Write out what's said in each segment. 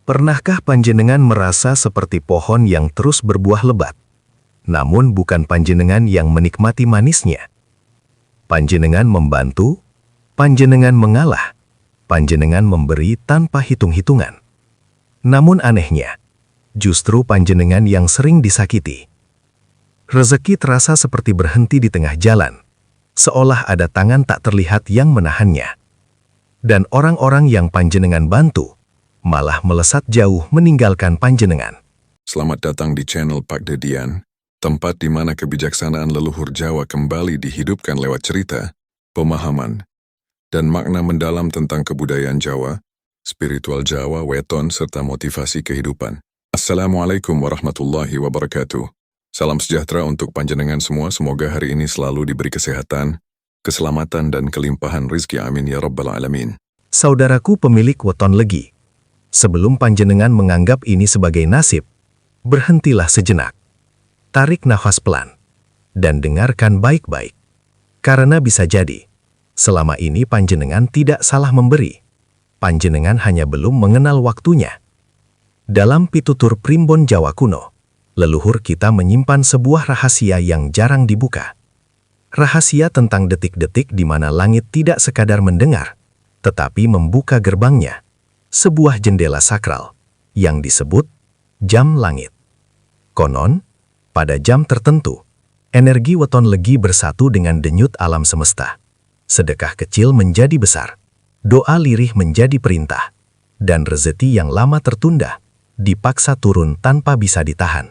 Pernahkah panjenengan merasa seperti pohon yang terus berbuah lebat, namun bukan panjenengan yang menikmati manisnya? Panjenengan membantu, panjenengan mengalah, panjenengan memberi tanpa hitung-hitungan. Namun anehnya, justru panjenengan yang sering disakiti. Rezeki terasa seperti berhenti di tengah jalan, seolah ada tangan tak terlihat yang menahannya. Dan orang-orang yang panjenengan bantu malah melesat jauh meninggalkan panjenengan. Selamat datang di channel Pak Dedian, tempat di mana kebijaksanaan leluhur Jawa kembali dihidupkan lewat cerita, pemahaman, dan makna mendalam tentang kebudayaan Jawa, spiritual Jawa, weton, serta motivasi kehidupan. Assalamualaikum warahmatullahi wabarakatuh. Salam sejahtera untuk panjenengan semua, semoga hari ini selalu diberi kesehatan, keselamatan, dan kelimpahan rizki, amin ya rabbal alamin. Saudaraku pemilik weton legi, sebelum panjenengan menganggap ini sebagai nasib, berhentilah sejenak. Tarik nafas pelan, dan dengarkan baik-baik. Karena bisa jadi, selama ini panjenengan tidak salah memberi. Panjenengan hanya belum mengenal waktunya. Dalam pitutur primbon Jawa kuno, leluhur kita menyimpan sebuah rahasia yang jarang dibuka. Rahasia tentang detik-detik di mana langit tidak sekadar mendengar, tetapi membuka gerbangnya. Sebuah jendela sakral yang disebut jam langit. Konon, pada jam tertentu, energi weton legi bersatu dengan denyut alam semesta. Sedekah kecil menjadi besar, doa lirih menjadi perintah, dan rezeki yang lama tertunda dipaksa turun tanpa bisa ditahan.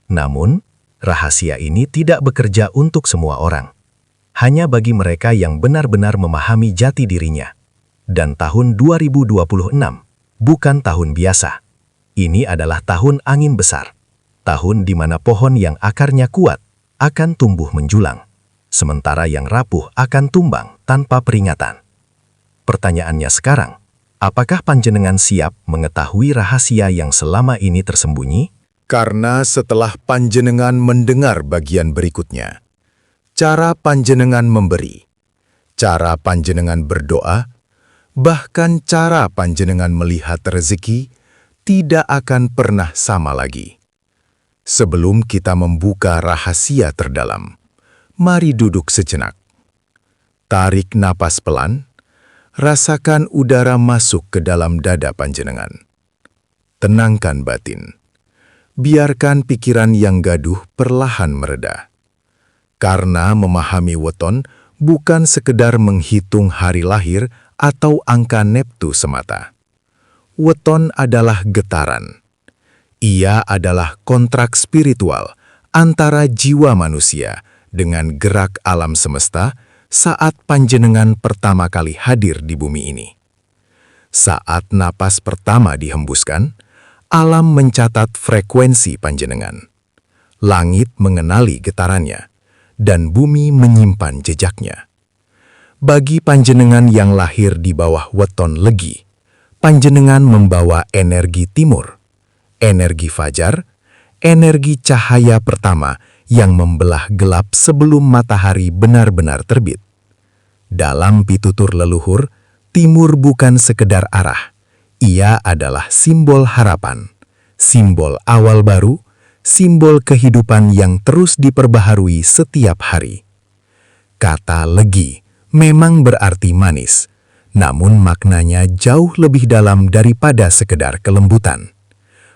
Namun, rahasia ini tidak bekerja untuk semua orang. Hanya bagi mereka yang benar-benar memahami jati dirinya. Dan tahun 2026 bukan tahun biasa. Ini adalah tahun angin besar. Tahun di mana pohon yang akarnya kuat akan tumbuh menjulang, sementara yang rapuh akan tumbang tanpa peringatan. Pertanyaannya sekarang, apakah panjenengan siap mengetahui rahasia yang selama ini tersembunyi? Karena setelah panjenengan mendengar bagian berikutnya, cara panjenengan memberi, cara panjenengan berdoa, bahkan cara panjenengan melihat rezeki tidak akan pernah sama lagi. Sebelum kita membuka rahasia terdalam, mari duduk sejenak. Tarik napas pelan, rasakan udara masuk ke dalam dada panjenengan. Tenangkan batin. Biarkan pikiran yang gaduh perlahan mereda. Karena memahami weton bukan sekedar menghitung hari lahir atau angka neptu semata. Weton adalah getaran. Ia adalah kontrak spiritual antara jiwa manusia dengan gerak alam semesta saat panjenengan pertama kali hadir di bumi ini. Saat napas pertama dihembuskan, alam mencatat frekuensi panjenengan. Langit mengenali getarannya, dan bumi menyimpan jejaknya. Bagi panjenengan yang lahir di bawah weton legi, panjenengan membawa energi timur, energi fajar, energi cahaya pertama yang membelah gelap sebelum matahari benar-benar terbit. Dalam pitutur leluhur, timur bukan sekedar arah. Ia adalah simbol harapan, simbol awal baru, simbol kehidupan yang terus diperbaharui setiap hari. Kata legi memang berarti manis, namun maknanya jauh lebih dalam daripada sekedar kelembutan.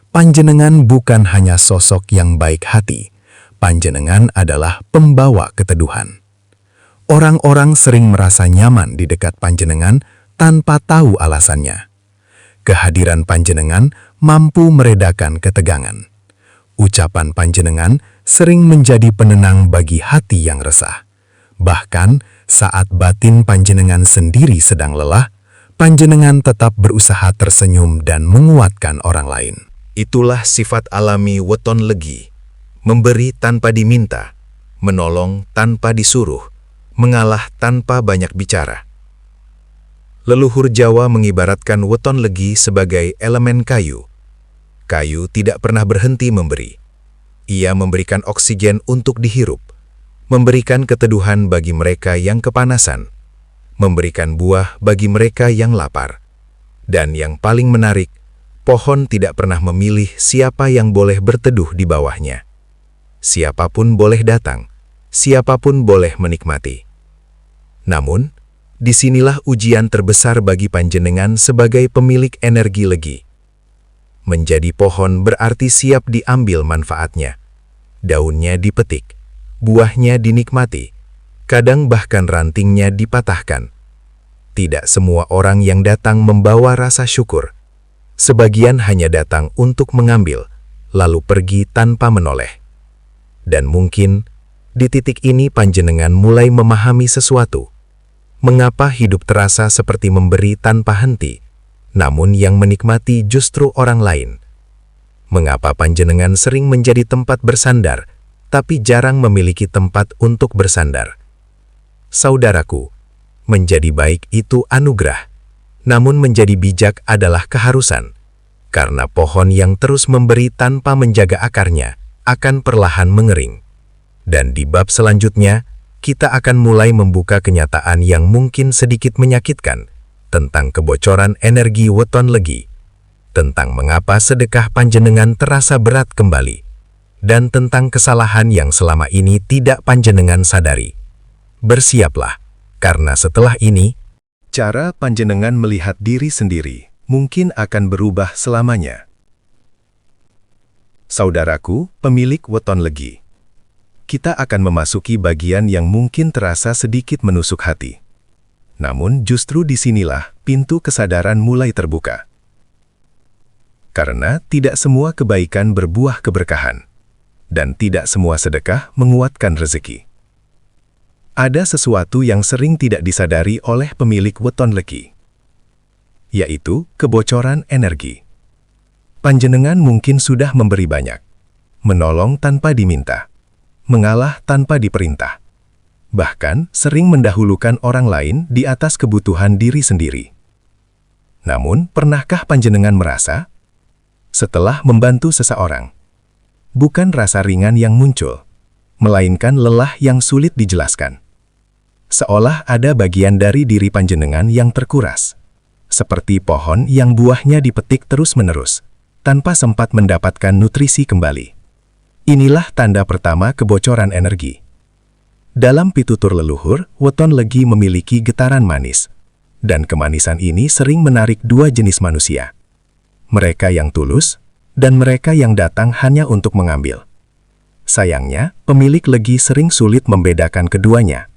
Panjenengan bukan hanya sosok yang baik hati, panjenengan adalah pembawa keteduhan. Orang-orang sering merasa nyaman di dekat panjenengan tanpa tahu alasannya. Kehadiran panjenengan mampu meredakan ketegangan. Ucapan panjenengan sering menjadi penenang bagi hati yang resah. Bahkan saat batin panjenengan sendiri sedang lelah, panjenengan tetap berusaha tersenyum dan menguatkan orang lain. Itulah sifat alami weton legi, memberi tanpa diminta, menolong tanpa disuruh, mengalah tanpa banyak bicara. Leluhur Jawa mengibaratkan weton legi sebagai elemen kayu. Kayu tidak pernah berhenti memberi. Ia memberikan oksigen untuk dihirup, memberikan keteduhan bagi mereka yang kepanasan, memberikan buah bagi mereka yang lapar, dan yang paling menarik, Pohon tidak pernah memilih siapa yang boleh berteduh di bawahnya. Siapapun boleh datang, siapapun boleh menikmati. Namun, disinilah ujian terbesar bagi panjenengan sebagai pemilik energi legi. Menjadi pohon berarti siap diambil manfaatnya. Daunnya dipetik, buahnya dinikmati, kadang bahkan rantingnya dipatahkan. Tidak semua orang yang datang membawa rasa syukur. Sebagian hanya datang untuk mengambil, lalu pergi tanpa menoleh. Dan mungkin, di titik ini panjenengan mulai memahami sesuatu. Mengapa hidup terasa seperti memberi tanpa henti, namun yang menikmati justru orang lain? Mengapa panjenengan sering menjadi tempat bersandar, tapi jarang memiliki tempat untuk bersandar? Saudaraku, menjadi baik itu anugerah, namun menjadi bijak adalah keharusan, karena pohon yang terus memberi tanpa menjaga akarnya akan perlahan mengering. Dan di bab selanjutnya, kita akan mulai membuka kenyataan yang mungkin sedikit menyakitkan tentang kebocoran energi weton legi, tentang mengapa sedekah panjenengan terasa berat kembali, dan tentang kesalahan yang selama ini tidak panjenengan sadari. Bersiaplah, karena setelah ini, cara panjenengan melihat diri sendiri mungkin akan berubah selamanya. Saudaraku, pemilik weton legi, kita akan memasuki bagian yang mungkin terasa sedikit menusuk hati. Namun justru disinilah pintu kesadaran mulai terbuka. Karena tidak semua kebaikan berbuah keberkahan, dan tidak semua sedekah menguatkan rezeki. Ada sesuatu yang sering tidak disadari oleh pemilik weton legi, yaitu kebocoran energi. Panjenengan mungkin sudah memberi banyak, menolong tanpa diminta, mengalah tanpa diperintah, bahkan sering mendahulukan orang lain di atas kebutuhan diri sendiri. Namun, pernahkah panjenengan merasa, setelah membantu seseorang, bukan rasa ringan yang muncul, melainkan lelah yang sulit dijelaskan? Seolah ada bagian dari diri panjenengan yang terkuras, seperti pohon yang buahnya dipetik terus-menerus, tanpa sempat mendapatkan nutrisi kembali. Inilah tanda pertama kebocoran energi. Dalam pitutur leluhur, weton legi memiliki getaran manis, dan kemanisan ini sering menarik dua jenis manusia. Mereka yang tulus, dan mereka yang datang hanya untuk mengambil. Sayangnya, pemilik legi sering sulit membedakan keduanya,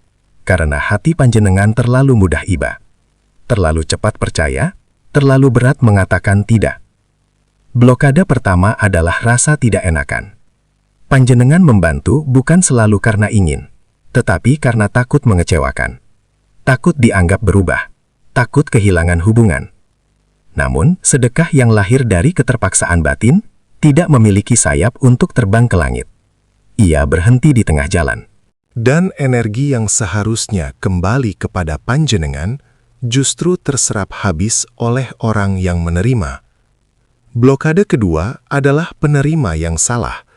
karena hati panjenengan terlalu mudah iba, terlalu cepat percaya, terlalu berat mengatakan tidak. Blokade pertama adalah rasa tidak enakan. Panjenengan membantu bukan selalu karena ingin, tetapi karena takut mengecewakan, takut dianggap berubah, takut kehilangan hubungan. Namun, sedekah yang lahir dari keterpaksaan batin tidak memiliki sayap untuk terbang ke langit. Ia berhenti di tengah jalan. Dan energi yang seharusnya kembali kepada panjenengan justru terserap habis oleh orang yang menerima. Blokade kedua adalah penerima yang salah.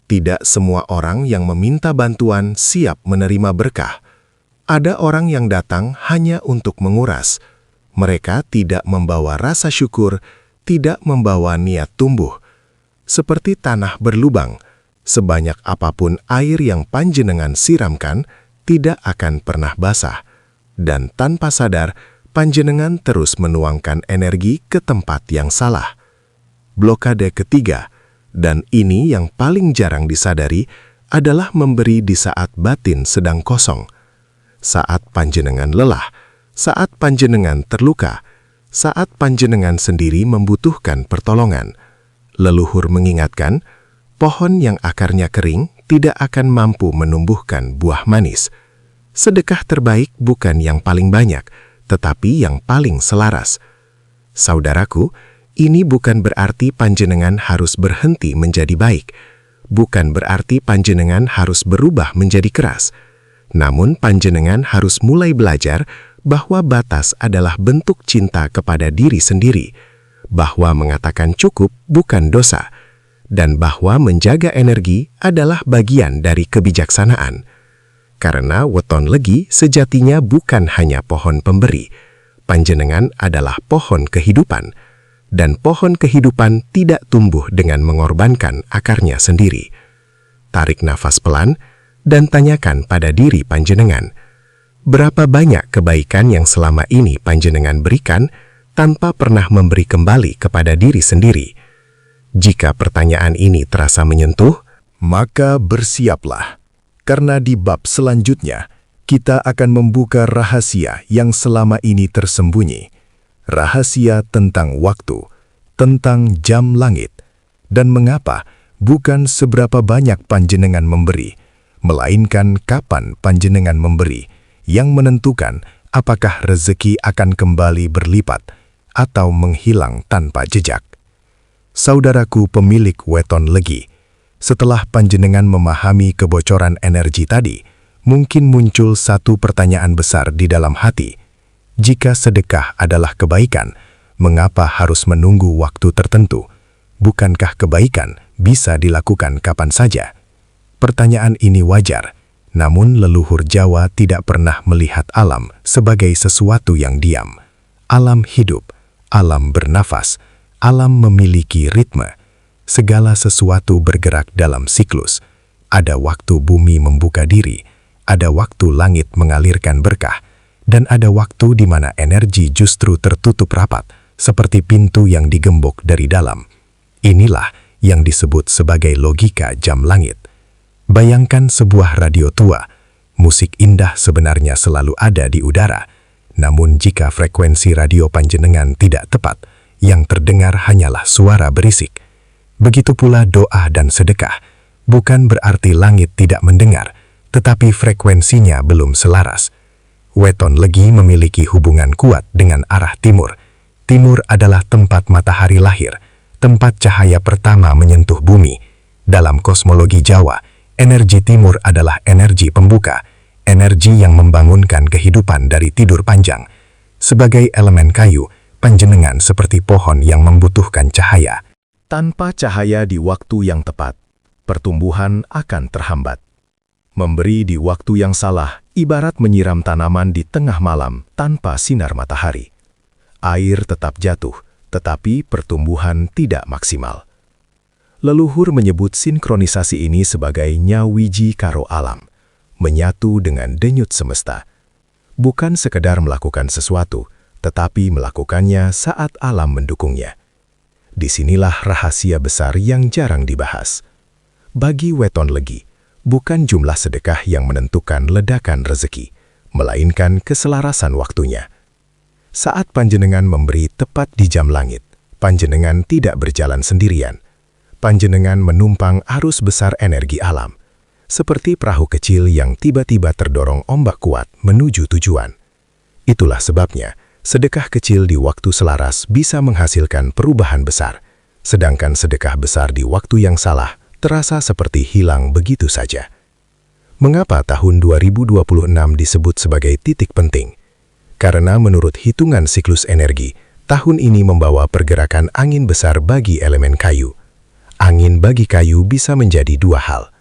Tidak semua orang yang meminta bantuan siap menerima berkah. Ada orang yang datang hanya untuk menguras. Mereka tidak membawa rasa syukur, tidak membawa niat tumbuh. Seperti tanah berlubang, sebanyak apapun air yang panjenengan siramkan, tidak akan pernah basah. Dan tanpa sadar, panjenengan terus menuangkan energi ke tempat yang salah. Blokade ketiga, dan ini yang paling jarang disadari, adalah memberi di saat batin sedang kosong. Saat panjenengan lelah, saat panjenengan terluka, saat panjenengan sendiri membutuhkan pertolongan. Leluhur mengingatkan, pohon yang akarnya kering tidak akan mampu menumbuhkan buah manis. Sedekah terbaik bukan yang paling banyak, tetapi yang paling selaras. Saudaraku, ini bukan berarti panjenengan harus berhenti menjadi baik. Bukan berarti panjenengan harus berubah menjadi keras. Namun panjenengan harus mulai belajar bahwa batas adalah bentuk cinta kepada diri sendiri, bahwa mengatakan cukup bukan dosa, dan bahwa menjaga energi adalah bagian dari kebijaksanaan. Karena weton legi sejatinya bukan hanya pohon pemberi, panjenengan adalah pohon kehidupan. dan pohon kehidupan tidak tumbuh dengan mengorbankan akarnya sendiri. Tarik nafas pelan dan tanyakan pada diri panjenengan, berapa banyak kebaikan yang selama ini panjenengan berikan tanpa pernah memberi kembali kepada diri sendiri? Jika pertanyaan ini terasa menyentuh, Maka bersiaplah, karena di bab selanjutnya kita akan membuka rahasia yang selama ini tersembunyi. Rahasia tentang waktu, tentang jam langit, dan mengapa bukan seberapa banyak panjenengan memberi, melainkan kapan panjenengan memberi, yang menentukan apakah rezeki akan kembali berlipat atau menghilang tanpa jejak. Saudaraku pemilik weton legi, setelah panjenengan memahami kebocoran energi tadi, mungkin muncul satu pertanyaan besar di dalam hati. Jika sedekah adalah kebaikan, mengapa harus menunggu waktu tertentu? Bukankah kebaikan bisa dilakukan kapan saja? Pertanyaan ini wajar, namun leluhur Jawa tidak pernah melihat alam sebagai sesuatu yang diam. Alam hidup, alam bernafas, alam memiliki ritme. Segala sesuatu bergerak dalam siklus. Ada waktu bumi membuka diri, ada waktu langit mengalirkan berkah, dan ada waktu di mana energi justru tertutup rapat, seperti pintu yang digembok dari dalam. Inilah yang disebut sebagai logika jam langit. Bayangkan sebuah radio tua. Musik indah sebenarnya selalu ada di udara, namun jika frekuensi radio panjenengan tidak tepat, yang terdengar hanyalah suara berisik. Begitu pula doa dan sedekah, bukan berarti langit tidak mendengar, tetapi frekuensinya belum selaras. Weton legi memiliki hubungan kuat dengan arah timur. Timur adalah tempat matahari lahir, tempat cahaya pertama menyentuh bumi. Dalam kosmologi Jawa, energi timur adalah energi pembuka, energi yang membangunkan kehidupan dari tidur panjang. Sebagai elemen kayu, panjenengan seperti pohon yang membutuhkan cahaya. Tanpa cahaya di waktu yang tepat, pertumbuhan akan terhambat. Memberi di waktu yang salah ibarat menyiram tanaman di tengah malam tanpa sinar matahari. Air tetap jatuh, tetapi pertumbuhan tidak maksimal. Leluhur menyebut sinkronisasi ini sebagai nyawiji karo alam, menyatu dengan denyut semesta. Bukan sekedar melakukan sesuatu, tetapi melakukannya saat alam mendukungnya. Disinilah rahasia besar yang jarang dibahas. Bagi weton legi, bukan jumlah sedekah yang menentukan ledakan rezeki, melainkan keselarasan waktunya. Saat panjenengan memberi tepat di jam langit, panjenengan tidak berjalan sendirian. Panjenengan menumpang arus besar energi alam, seperti perahu kecil yang tiba-tiba terdorong ombak kuat menuju tujuan. Itulah sebabnya, sedekah kecil di waktu selaras bisa menghasilkan perubahan besar, sedangkan sedekah besar di waktu yang salah terasa seperti hilang begitu saja. Mengapa tahun 2026 disebut sebagai titik penting? Karena menurut hitungan siklus energi, tahun ini membawa pergerakan angin besar bagi elemen kayu. Angin bagi kayu bisa menjadi dua hal,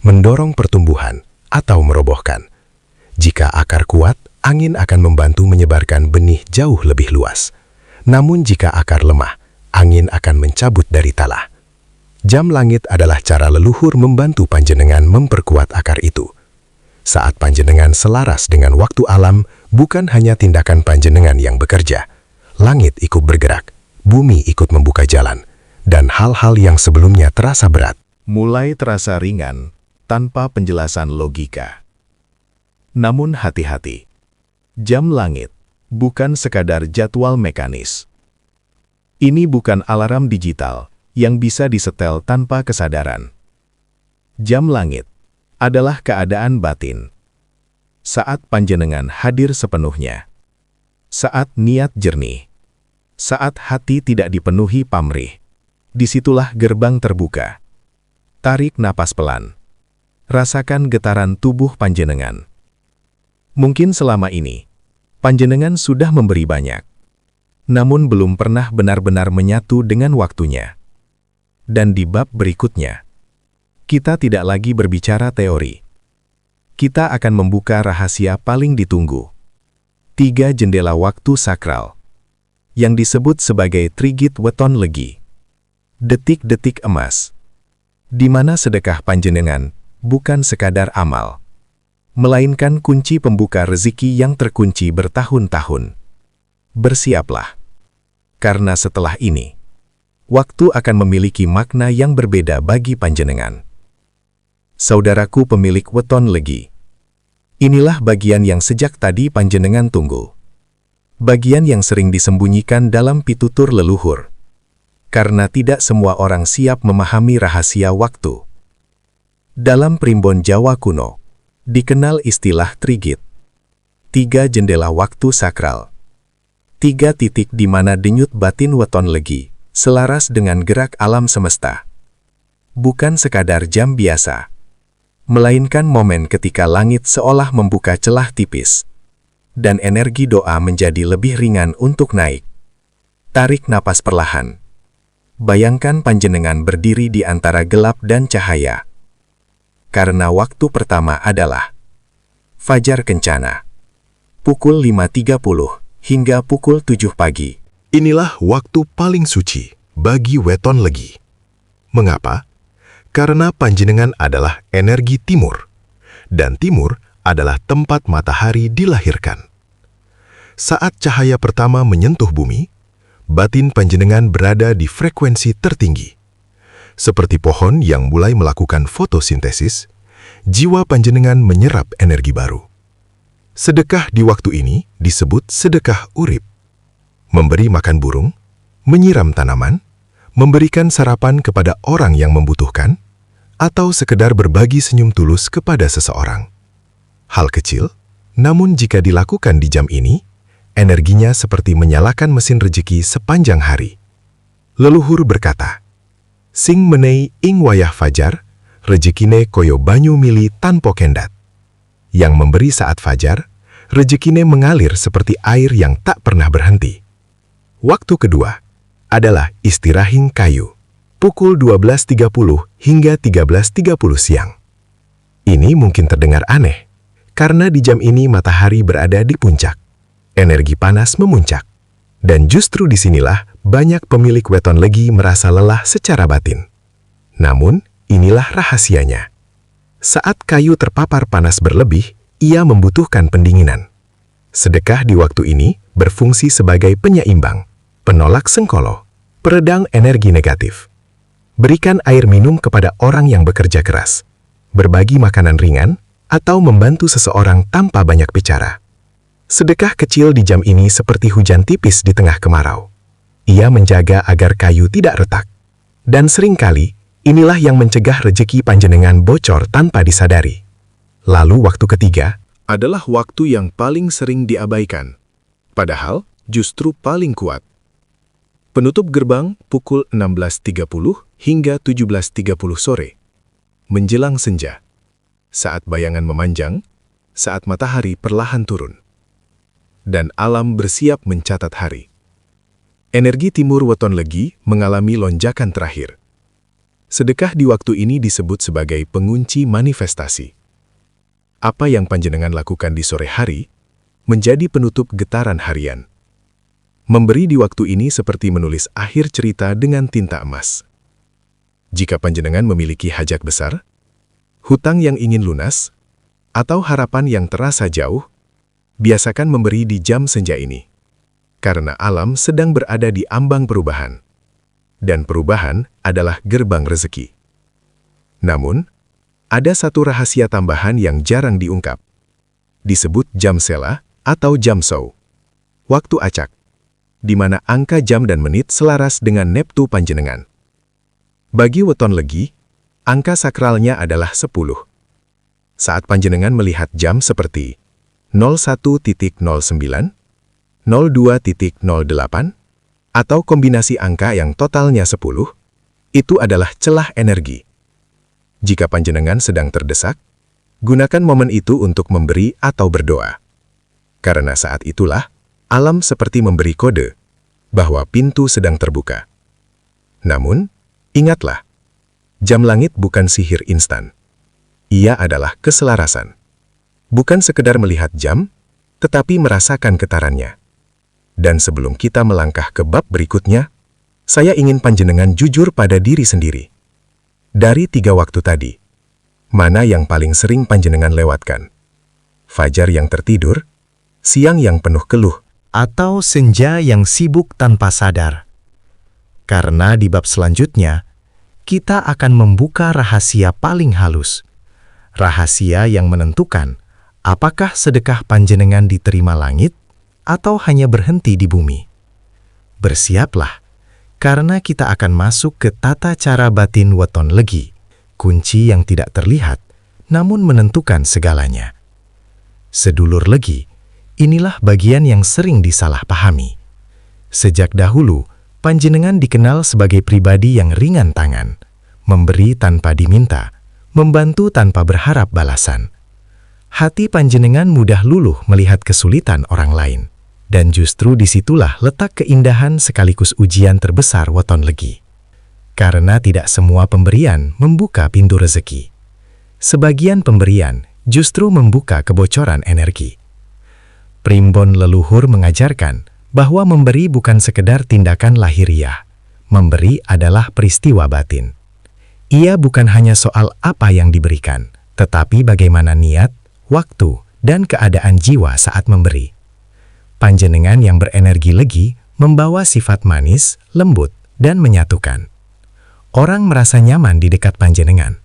mendorong pertumbuhan atau merobohkan. Jika akar kuat, angin akan membantu menyebarkan benih jauh lebih luas. Namun jika akar lemah, angin akan mencabut dari talah. Jam langit adalah cara leluhur membantu panjenengan memperkuat akar itu. Saat panjenengan selaras dengan waktu alam, bukan hanya tindakan panjenengan yang bekerja. Langit ikut bergerak, bumi ikut membuka jalan, dan hal-hal yang sebelumnya terasa berat mulai terasa ringan tanpa penjelasan logika. Namun hati-hati. Jam langit bukan sekadar jadwal mekanis. Ini bukan alarm digital yang bisa disetel tanpa kesadaran. Jam langit adalah keadaan batin. Saat panjenengan hadir sepenuhnya, saat niat jernih, saat hati tidak dipenuhi pamrih, disitulah gerbang terbuka. Tarik napas pelan. Rasakan getaran tubuh panjenengan. Mungkin selama ini, panjenengan sudah memberi banyak, namun belum pernah benar-benar menyatu dengan waktunya. Dan di bab berikutnya, kita tidak lagi berbicara teori. Kita akan membuka rahasia paling ditunggu. 3 jendela waktu sakral. yang disebut sebagai Trigit Weton Legi. Detik-detik emas, di mana sedekah panjenengan bukan sekadar amal, melainkan kunci pembuka rezeki yang terkunci bertahun-tahun. Bersiaplah, karena setelah ini, waktu akan memiliki makna yang berbeda bagi panjenengan. Saudaraku pemilik weton legi, inilah bagian yang sejak tadi panjenengan tunggu. Bagian yang sering disembunyikan dalam pitutur leluhur, karena tidak semua orang siap memahami rahasia waktu. Dalam primbon Jawa kuno, dikenal istilah Trigit, 3 jendela waktu sakral. 3 titik di mana denyut batin weton legi selaras dengan gerak alam semesta. Bukan sekadar jam biasa, melainkan momen ketika langit seolah membuka celah tipis, dan energi doa menjadi lebih ringan untuk naik. Tarik napas perlahan. Bayangkan panjenengan berdiri di antara gelap dan cahaya. Karena waktu pertama adalah fajar kencana, pukul 5.30 hingga pukul 7 pagi. Inilah waktu paling suci bagi weton legi. Mengapa? Karena panjenengan adalah energi timur, dan timur adalah tempat matahari dilahirkan. Saat cahaya pertama menyentuh bumi, batin panjenengan berada di frekuensi tertinggi. Seperti pohon yang mulai melakukan fotosintesis, jiwa panjenengan menyerap energi baru. Sedekah di waktu ini disebut sedekah urip. Memberi makan burung, menyiram tanaman, memberikan sarapan kepada orang yang membutuhkan, atau sekedar berbagi senyum tulus kepada seseorang. Hal kecil, namun jika dilakukan di jam ini, energinya seperti menyalakan mesin rejeki sepanjang hari. Leluhur berkata, "Sing menei ing wayah fajar, rejekine koyo banyu mili tanpa kendat." Yang memberi saat fajar, rejekine mengalir seperti air yang tak pernah berhenti. Waktu kedua adalah istirahing kayu, pukul 12.30 hingga 13.30 siang. Ini mungkin terdengar aneh, karena di jam ini matahari berada di puncak. Energi panas memuncak. Dan justru disinilah banyak pemilik weton legi merasa lelah secara batin. Namun, inilah rahasianya. Saat kayu terpapar panas berlebih, ia membutuhkan pendinginan. Sedekah di waktu ini berfungsi sebagai penyeimbang, penolak sengkolo, peredam energi negatif. Berikan air minum kepada orang yang bekerja keras, berbagi makanan ringan, atau membantu seseorang tanpa banyak bicara. Sedekah kecil di jam ini seperti hujan tipis di tengah kemarau. Ia menjaga agar kayu tidak retak. Dan seringkali, inilah yang mencegah rejeki panjenengan bocor tanpa disadari. Lalu waktu ketiga adalah waktu yang paling sering diabaikan. Padahal, justru paling kuat. Penutup gerbang pukul 16.30 hingga 17.30 sore. Menjelang senja. Saat bayangan memanjang, saat matahari perlahan turun. Dan alam bersiap mencatat hari. Energi timur weton legi mengalami lonjakan terakhir. Sedekah di waktu ini disebut sebagai pengunci manifestasi. Apa yang panjenengan lakukan di sore hari, menjadi penutup getaran harian. Memberi di waktu ini seperti menulis akhir cerita dengan tinta emas. Jika panjenengan memiliki hajat besar, hutang yang ingin lunas, atau harapan yang terasa jauh, biasakan memberi di jam senja ini. Karena alam sedang berada di ambang perubahan. Dan perubahan adalah gerbang rezeki. Namun, ada satu rahasia tambahan yang jarang diungkap. Disebut jam sela atau jam show. Waktu acak, di mana angka jam dan menit selaras dengan neptu panjenengan. Bagi weton legi, angka sakralnya adalah 10. Saat panjenengan melihat jam seperti 01.09, 02.08, atau kombinasi angka yang totalnya 10, itu adalah celah energi. Jika panjenengan sedang terdesak, gunakan momen itu untuk memberi atau berdoa. Karena saat itulah, alam seperti memberi kode bahwa pintu sedang terbuka. Namun, ingatlah, jam langit bukan sihir instan. Ia adalah keselarasan. Bukan sekedar melihat jam, tetapi merasakan getarannya. Dan sebelum kita melangkah ke bab berikutnya, saya ingin panjenengan jujur pada diri sendiri. Dari 3 waktu tadi, mana yang paling sering panjenengan lewatkan? Fajar yang tertidur, siang yang penuh keluh, atau senja yang sibuk tanpa sadar. Karena di bab selanjutnya, kita akan membuka rahasia paling halus. Rahasia yang menentukan apakah sedekah panjenengan diterima langit atau hanya berhenti di bumi. Bersiaplah, karena kita akan masuk ke tata cara batin weton legi, kunci yang tidak terlihat namun menentukan segalanya. Sedulur legi, inilah bagian yang sering disalahpahami. Sejak dahulu, panjenengan dikenal sebagai pribadi yang ringan tangan, memberi tanpa diminta, membantu tanpa berharap balasan. Hati panjenengan mudah luluh melihat kesulitan orang lain, dan justru disitulah letak keindahan sekaligus ujian terbesar weton legi. Karena tidak semua pemberian membuka pintu rezeki. Sebagian pemberian justru membuka kebocoran energi. Primbon leluhur mengajarkan bahwa memberi bukan sekedar tindakan lahiriah. Memberi adalah peristiwa batin. Ia bukan hanya soal apa yang diberikan, tetapi bagaimana niat, waktu, dan keadaan jiwa saat memberi. Panjenengan yang berenergi legi membawa sifat manis, lembut, dan menyatukan. Orang merasa nyaman di dekat panjenengan.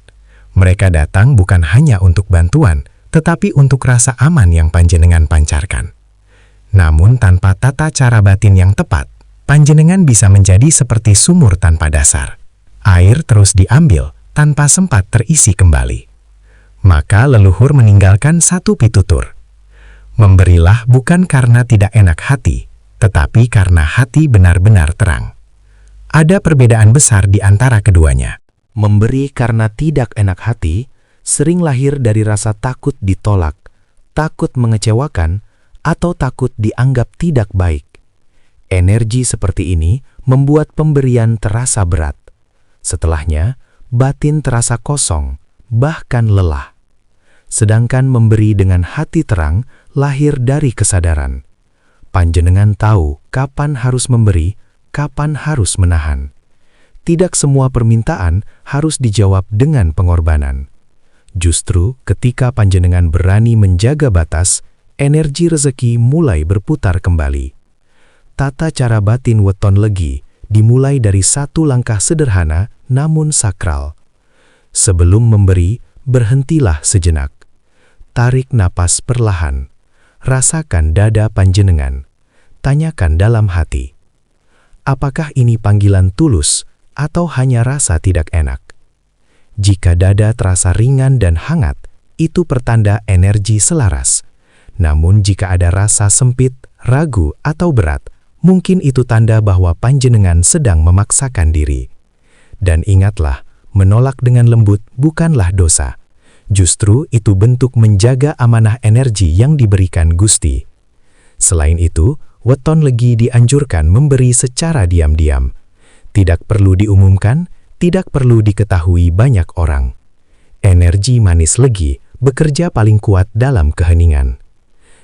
Mereka datang bukan hanya untuk bantuan, tetapi untuk rasa aman yang panjenengan pancarkan. Namun tanpa tata cara batin yang tepat, panjenengan bisa menjadi seperti sumur tanpa dasar. Air terus diambil tanpa sempat terisi kembali. Maka leluhur meninggalkan satu pitutur. Memberilah bukan karena tidak enak hati, tetapi karena hati benar-benar terang. Ada perbedaan besar di antara keduanya. Memberi karena tidak enak hati sering lahir dari rasa takut ditolak, takut mengecewakan, atau takut dianggap tidak baik. Energi seperti ini membuat pemberian terasa berat. Setelahnya, batin terasa kosong, bahkan lelah. Sedangkan memberi dengan hati terang lahir dari kesadaran. Panjenengan tahu kapan harus memberi, kapan harus menahan. Tidak semua permintaan harus dijawab dengan pengorbanan. Justru ketika panjenengan berani menjaga batas, energi rezeki mulai berputar kembali. Tata cara batin weton legi dimulai dari satu langkah sederhana namun sakral. Sebelum memberi, berhentilah sejenak. Tarik napas perlahan. Rasakan dada panjenengan. Tanyakan dalam hati. Apakah ini panggilan tulus atau hanya rasa tidak enak? Jika dada terasa ringan dan hangat, itu pertanda energi selaras. Namun jika ada rasa sempit, ragu, atau berat, mungkin itu tanda bahwa panjenengan sedang memaksakan diri. Dan ingatlah, menolak dengan lembut bukanlah dosa. Justru itu bentuk menjaga amanah energi yang diberikan Gusti. Selain itu, weton legi dianjurkan memberi secara diam-diam. Tidak perlu diumumkan, tidak perlu diketahui banyak orang. Energi manis legi bekerja paling kuat dalam keheningan.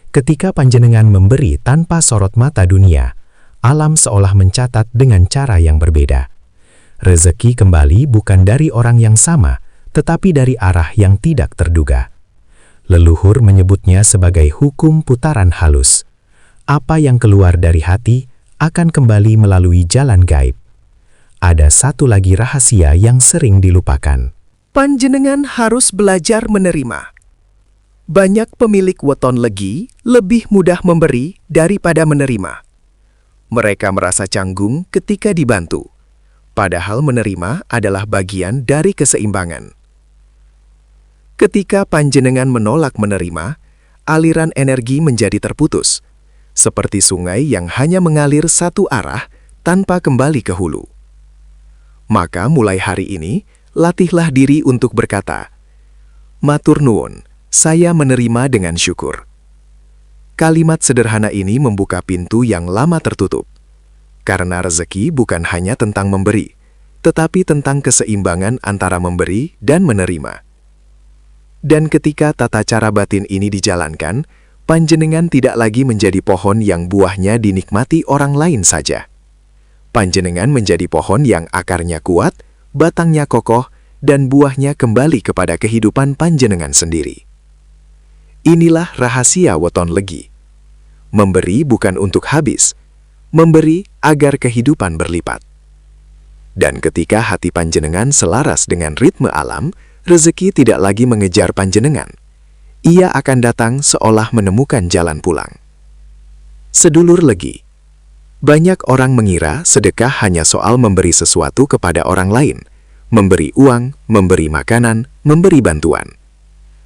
Ketika panjenengan memberi tanpa sorot mata dunia, alam seolah mencatat dengan cara yang berbeda. Rezeki kembali bukan dari orang yang sama, tetapi dari arah yang tidak terduga. Leluhur menyebutnya sebagai hukum putaran halus. Apa yang keluar dari hati akan kembali melalui jalan gaib. Ada satu lagi rahasia yang sering dilupakan. Panjenengan harus belajar menerima. Banyak pemilik weton legi lebih mudah memberi daripada menerima. Mereka merasa canggung ketika dibantu, padahal menerima adalah bagian dari keseimbangan. Ketika panjenengan menolak menerima, aliran energi menjadi terputus, seperti sungai yang hanya mengalir satu arah tanpa kembali ke hulu. Maka mulai hari ini, latihlah diri untuk berkata, "Matur nuwun, saya menerima dengan syukur." Kalimat sederhana ini membuka pintu yang lama tertutup. Karena rezeki bukan hanya tentang memberi, tetapi tentang keseimbangan antara memberi dan menerima. Dan ketika tata cara batin ini dijalankan, panjenengan tidak lagi menjadi pohon yang buahnya dinikmati orang lain saja. Panjenengan menjadi pohon yang akarnya kuat, batangnya kokoh, dan buahnya kembali kepada kehidupan panjenengan sendiri. Inilah rahasia weton legi. Memberi bukan untuk habis, memberi agar kehidupan berlipat. Dan ketika hati panjenengan selaras dengan ritme alam, rezeki tidak lagi mengejar panjenengan. Ia akan datang seolah menemukan jalan pulang. Sedulur legi. Banyak orang mengira sedekah hanya soal memberi sesuatu kepada orang lain, memberi uang, memberi makanan, memberi bantuan.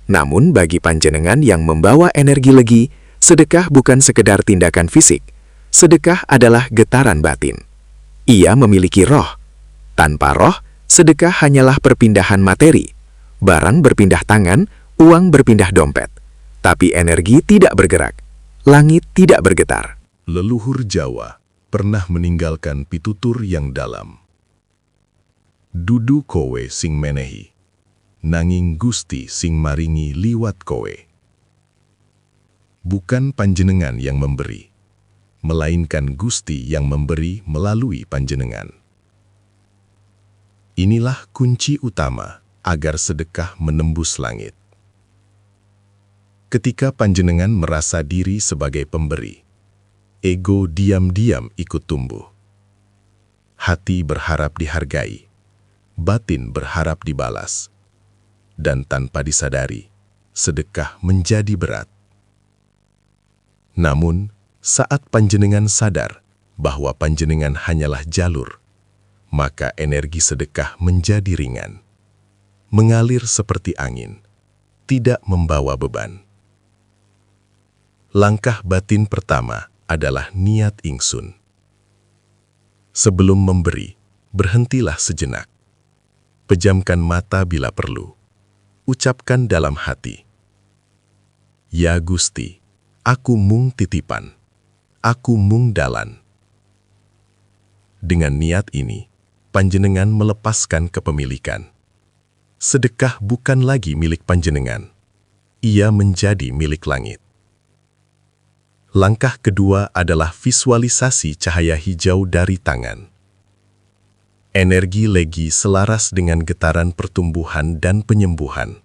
Namun bagi panjenengan yang membawa energi legi, sedekah bukan sekedar tindakan fisik. Sedekah adalah getaran batin. Ia memiliki roh. Tanpa roh, sedekah hanyalah perpindahan materi. Barang berpindah tangan, uang berpindah dompet. Tapi energi tidak bergerak. Langit tidak bergetar. Leluhur Jawa pernah meninggalkan pitutur yang dalam. Dudu kowe sing menehi, nanging Gusti sing maringi liwat kowe. Bukan panjenengan yang memberi, melainkan Gusti yang memberi melalui panjenengan. Inilah kunci utama agar sedekah menembus langit. Ketika panjenengan merasa diri sebagai pemberi, ego diam-diam ikut tumbuh. Hati berharap dihargai, batin berharap dibalas. Dan tanpa disadari, sedekah menjadi berat. Namun, saat panjenengan sadar bahwa panjenengan hanyalah jalur, maka energi sedekah menjadi ringan, mengalir seperti angin, tidak membawa beban. Langkah batin pertama adalah niat ingsun. Sebelum memberi, berhentilah sejenak. Pejamkan mata bila perlu. Ucapkan dalam hati, "Ya Gusti, aku mung titipan, aku mung dalan." Dengan niat ini, panjenengan melepaskan kepemilikan. Sedekah bukan lagi milik panjenengan, ia menjadi milik langit. Langkah kedua adalah visualisasi cahaya hijau dari tangan. Energi legi selaras dengan getaran pertumbuhan dan penyembuhan.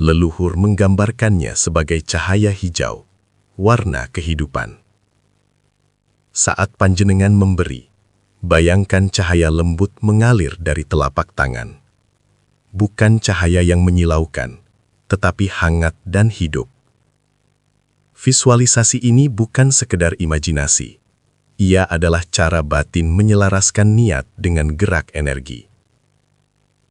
Leluhur menggambarkannya sebagai cahaya hijau, warna kehidupan. Saat panjenengan memberi, bayangkan cahaya lembut mengalir dari telapak tangan. Bukan cahaya yang menyilaukan, tetapi hangat dan hidup. Visualisasi ini bukan sekedar imajinasi. Ia adalah cara batin menyelaraskan niat dengan gerak energi.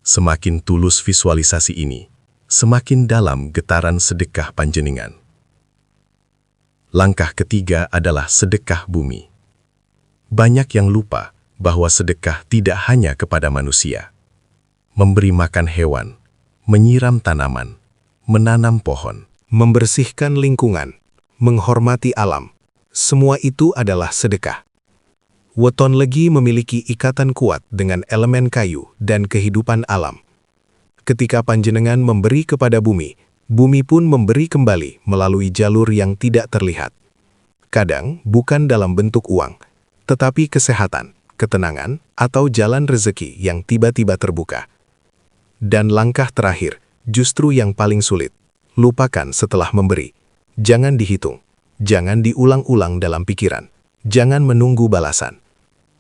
Semakin tulus visualisasi ini, semakin dalam getaran sedekah panjenengan. Langkah ketiga adalah sedekah bumi. Banyak yang lupa bahwa sedekah tidak hanya kepada manusia. Memberi makan hewan, menyiram tanaman, menanam pohon, membersihkan lingkungan, menghormati alam, semua itu adalah sedekah. Weton legi memiliki ikatan kuat dengan elemen kayu dan kehidupan alam. Ketika panjenengan memberi kepada bumi, bumi pun memberi kembali melalui jalur yang tidak terlihat. Kadang bukan dalam bentuk uang, tetapi kesehatan, ketenangan, atau jalan rezeki yang tiba-tiba terbuka. Dan langkah terakhir, justru yang paling sulit, lupakan setelah memberi. Jangan dihitung, jangan diulang-ulang dalam pikiran, jangan menunggu balasan.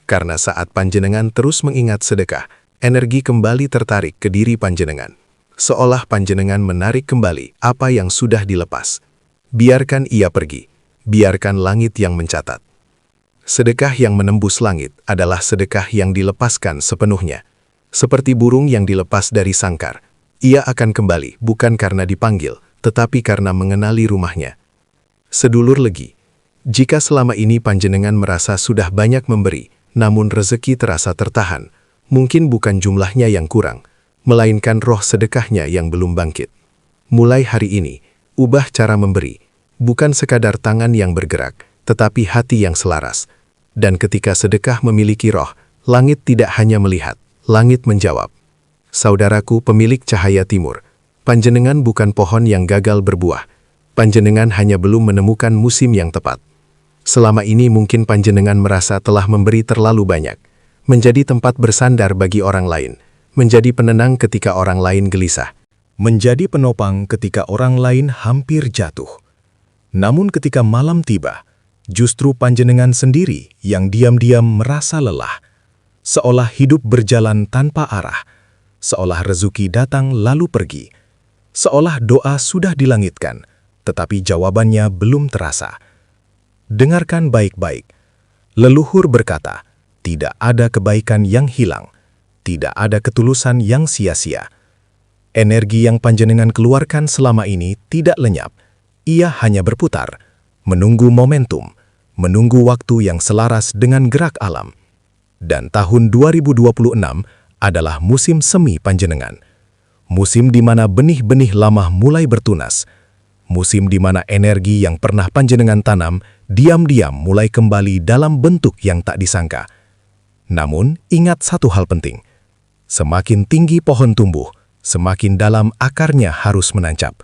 Karena saat panjenengan terus mengingat sedekah, energi kembali tertarik ke diri panjenengan. Seolah panjenengan menarik kembali apa yang sudah dilepas. Biarkan ia pergi, biarkan langit yang mencatat. Sedekah yang menembus langit adalah sedekah yang dilepaskan sepenuhnya. Seperti burung yang dilepas dari sangkar, ia akan kembali bukan karena dipanggil, tetapi karena mengenali rumahnya. Sedulur legi, jika selama ini panjenengan merasa sudah banyak memberi, namun rezeki terasa tertahan, mungkin bukan jumlahnya yang kurang, melainkan roh sedekahnya yang belum bangkit. Mulai hari ini, ubah cara memberi, bukan sekadar tangan yang bergerak, tetapi hati yang selaras. Dan ketika sedekah memiliki roh, langit tidak hanya melihat, langit menjawab. Saudaraku pemilik cahaya timur, panjenengan bukan pohon yang gagal berbuah, panjenengan hanya belum menemukan musim yang tepat. Selama ini mungkin panjenengan merasa telah memberi terlalu banyak, menjadi tempat bersandar bagi orang lain, menjadi penenang ketika orang lain gelisah, menjadi penopang ketika orang lain hampir jatuh. Namun ketika malam tiba, justru panjenengan sendiri yang diam-diam merasa lelah, seolah hidup berjalan tanpa arah, seolah rezeki datang lalu pergi, seolah doa sudah dilangitkan, tetapi jawabannya belum terasa. Dengarkan baik-baik. Leluhur berkata, tidak ada kebaikan yang hilang, tidak ada ketulusan yang sia-sia. Energi yang panjenengan keluarkan selama ini tidak lenyap. Ia hanya berputar, menunggu momentum, menunggu waktu yang selaras dengan gerak alam. Dan tahun 2026 adalah musim semi panjenengan. Musim di mana benih-benih lama mulai bertunas. Musim di mana energi yang pernah panjenengan tanam diam-diam mulai kembali dalam bentuk yang tak disangka. Namun, ingat satu hal penting. Semakin tinggi pohon tumbuh, semakin dalam akarnya harus menancap.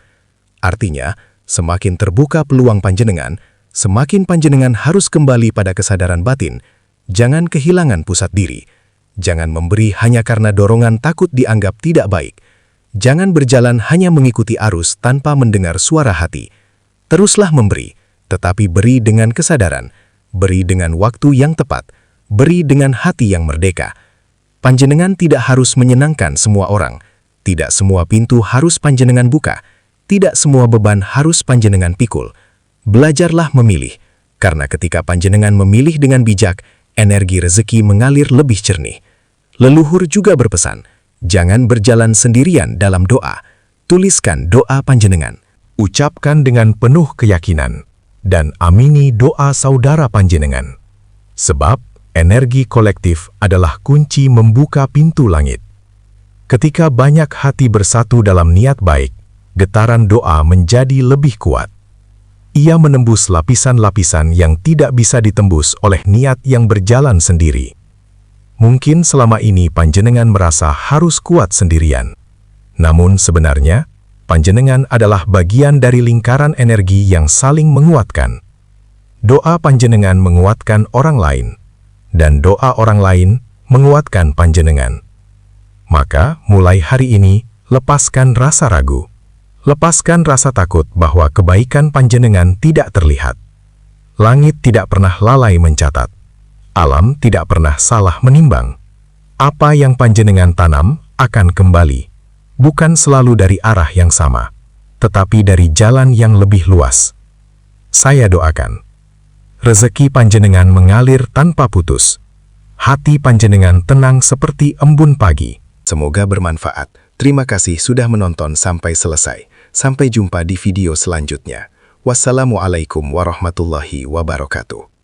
Artinya, semakin terbuka peluang panjenengan, semakin panjenengan harus kembali pada kesadaran batin. Jangan kehilangan pusat diri. Jangan memberi hanya karena dorongan takut dianggap tidak baik. Jangan berjalan hanya mengikuti arus tanpa mendengar suara hati. Teruslah memberi, tetapi beri dengan kesadaran, beri dengan waktu yang tepat, beri dengan hati yang merdeka. Panjenengan tidak harus menyenangkan semua orang. Tidak semua pintu harus panjenengan buka. Tidak semua beban harus panjenengan pikul. Belajarlah memilih, karena ketika panjenengan memilih dengan bijak, energi rezeki mengalir lebih jernih. Leluhur juga berpesan, jangan berjalan sendirian dalam doa. Tuliskan doa panjenengan. Ucapkan dengan penuh keyakinan, dan amini doa saudara panjenengan. Sebab, energi kolektif adalah kunci membuka pintu langit. Ketika banyak hati bersatu dalam niat baik, getaran doa menjadi lebih kuat. Ia menembus lapisan-lapisan yang tidak bisa ditembus oleh niat yang berjalan sendiri. Mungkin selama ini panjenengan merasa harus kuat sendirian. Namun sebenarnya, panjenengan adalah bagian dari lingkaran energi yang saling menguatkan. Doa panjenengan menguatkan orang lain, dan doa orang lain menguatkan panjenengan. Maka, mulai hari ini, lepaskan rasa ragu. Lepaskan rasa takut bahwa kebaikan panjenengan tidak terlihat. Langit tidak pernah lalai mencatat. Alam tidak pernah salah menimbang. Apa yang panjenengan tanam akan kembali. Bukan selalu dari arah yang sama, tetapi dari jalan yang lebih luas. Saya doakan. Rezeki panjenengan mengalir tanpa putus. Hati panjenengan tenang seperti embun pagi. Semoga bermanfaat. Terima kasih sudah menonton sampai selesai. Sampai jumpa di video selanjutnya. Wassalamualaikum warahmatullahi wabarakatuh.